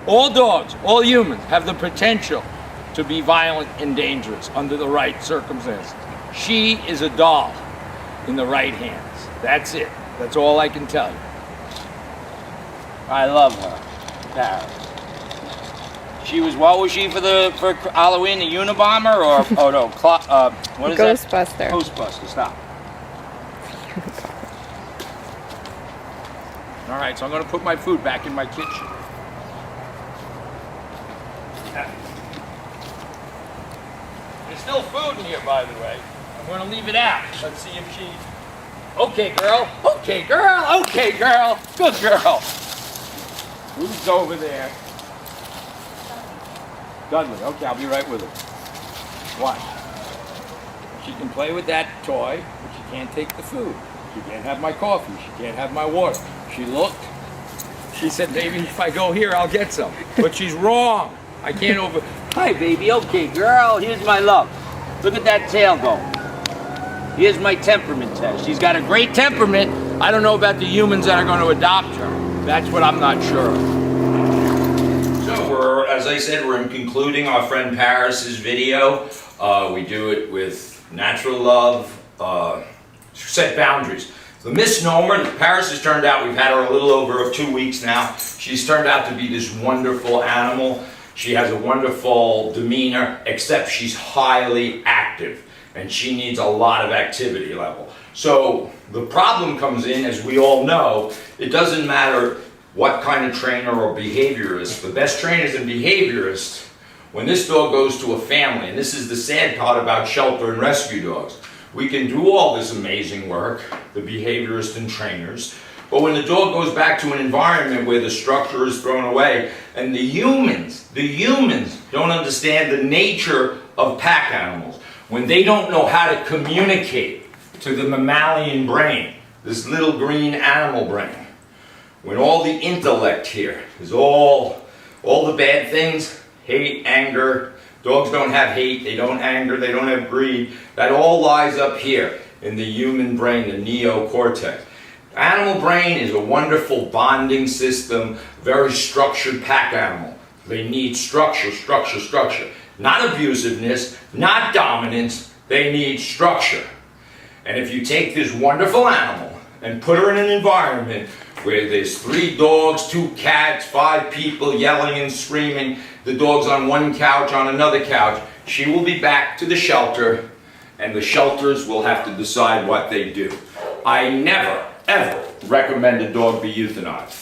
All dogs, all humans have the potential to be violent and dangerous under the right circumstances. She is a doll in the right hands. That's it. That's all I can tell you. I love her, Paris. She was, what was she for Halloween, the Unabomber, or, oh no, what is Ghostbuster. that? Ghostbuster, stop. All right, so I'm gonna put my food back in my kitchen. There's still food in here, by the way. I'm gonna leave it out. Let's see if she... Okay, girl. Okay, girl. Okay, girl. Good girl. Who's over there? Dudley. Okay, I'll be right with her. Watch. She can play with that toy, but she can't take the food. She can't have my coffee. She can't have my water. She looked. She said, maybe if I go here, I'll get some. But she's wrong. I can't over... Hi, baby. Okay, girl. Here's my love. Look at that tail go. Here's my temperament test. She's got a great temperament. I don't know about the humans that are going to adopt her. That's what I'm not sure of. So as I said, we're concluding our friend Paris's video. We do it with natural love, set boundaries. The misnomer, Paris has turned out, we've had her a little over 2 weeks now. She's turned out to be this wonderful animal. She has a wonderful demeanor, except she's highly active. And she needs a lot of activity level. So the problem comes in, as we all know, it doesn't matter what kind of trainer or behaviorist. The best trainers and behaviorists, when this dog goes to a family, and this is the sad part about shelter and rescue dogs, we can do all this amazing work, the behaviorists and trainers, but when the dog goes back to an environment where the structure is thrown away, and the humans don't understand the nature of pack animals, when they don't know how to communicate to the mammalian brain, this little green animal brain, when all the intellect here is all the bad things, hate, anger, dogs don't have hate, they don't anger, they don't have greed, that all lies up here in the human brain, the neocortex. Animal brain is a wonderful bonding system, very structured pack animal. They need structure, structure, structure. Not abusiveness, not dominance, they need structure. And if you take this wonderful animal and put her in an environment where there's 3 dogs, 2 cats, 5 people yelling and screaming, the dog's on one couch, on another couch, she will be back to the shelter, and the shelters will have to decide what they do. I never, ever recommend a dog be euthanized.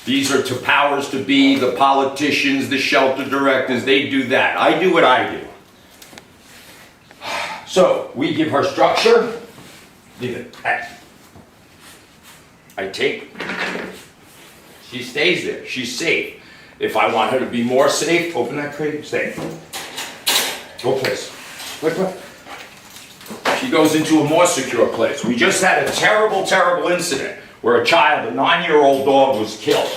These are to powers to be, the politicians, the shelter directors, they do that. I do what I do. So, we give her structure. Leave it. I take, she stays there, she's safe. If I want her to be more safe, open that crate, stay. Go place. Look. She goes into a more secure place. We just had a terrible, terrible incident where a child, a 9-year-old dog was killed.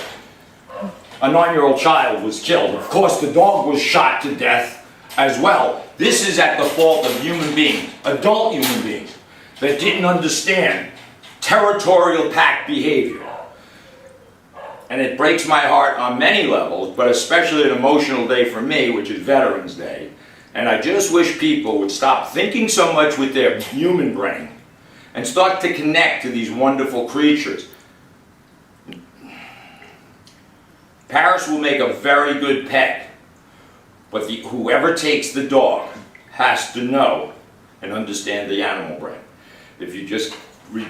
A 9-year-old child was killed. Of course, the dog was shot to death as well. This is at the fault of human beings, adult human beings, that didn't understand territorial pack behavior. And it breaks my heart on many levels, but especially an emotional day for me, which is Veterans Day. And I just wish people would stop thinking so much with their human brain and start to connect to these wonderful creatures. Paris will make a very good pet, but whoever takes the dog has to know and understand the animal brain. If you just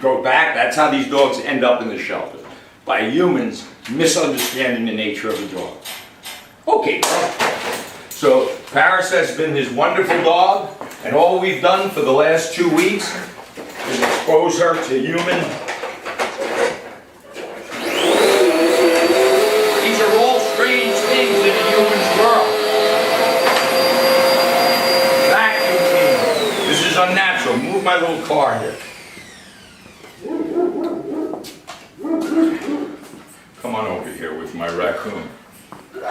go back, that's how these dogs end up in the shelter. By humans misunderstanding the nature of the dog. Okay, girl. So Paris has been his wonderful dog, and all we've done for the last 2 weeks is expose her to human. These are all strange things in a human's world. Vacuum cleaner. This is unnatural. Move my little car here. Come on over here with my raccoon.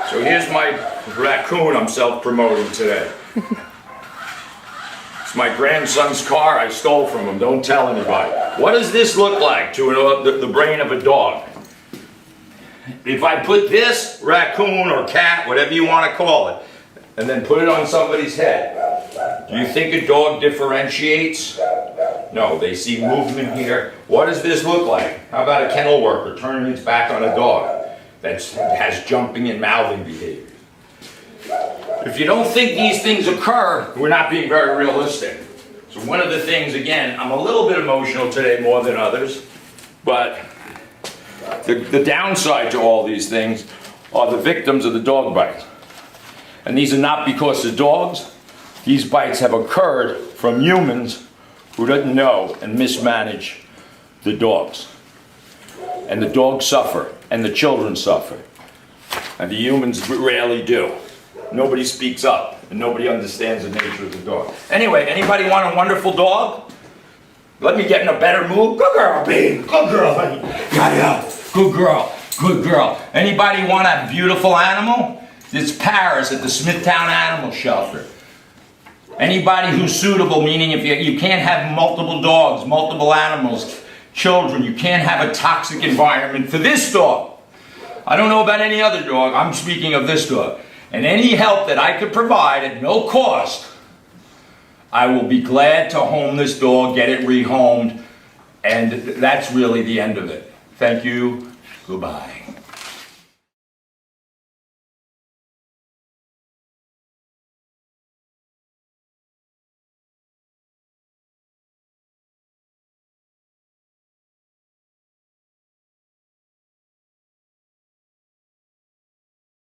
So here's my raccoon I'm self-promoting today. It's my grandson's car I stole from him. Don't tell anybody. What does this look like to the brain of a dog? if I put this raccoon or cat, whatever you want to call it, and then put it on somebody's head, do you think a dog differentiates? No, they see movement here. What does this look like? How about a kennel worker turning its back on a dog that has jumping and mouthing behavior? If you don't think these things occur, we're not being very realistic. So one of the things, again, I'm a little bit emotional today more than others, but the downside to all these things are the victims of the dog bites. And these are not because of dogs. These bites have occurred from humans who didn't know and mismanage the dogs. And the dogs suffer, and the children suffer. And the humans rarely do. Nobody speaks up, and nobody understands the nature of the dog. Anyway, anybody want a wonderful dog? Let me get in a better mood. Good girl, babe. Good girl, honey. Yeah. Good girl. Good girl. Anybody want a beautiful animal? It's Paris at the Smithtown Animal Shelter. Anybody who's suitable, meaning if you can't have multiple dogs, multiple animals, children, you can't have a toxic environment for this dog. I don't know about any other dog. I'm speaking of this dog. And any help that I could provide at no cost, I will be glad to home this dog, get it rehomed, and that's really the end of it. Thank you. Goodbye.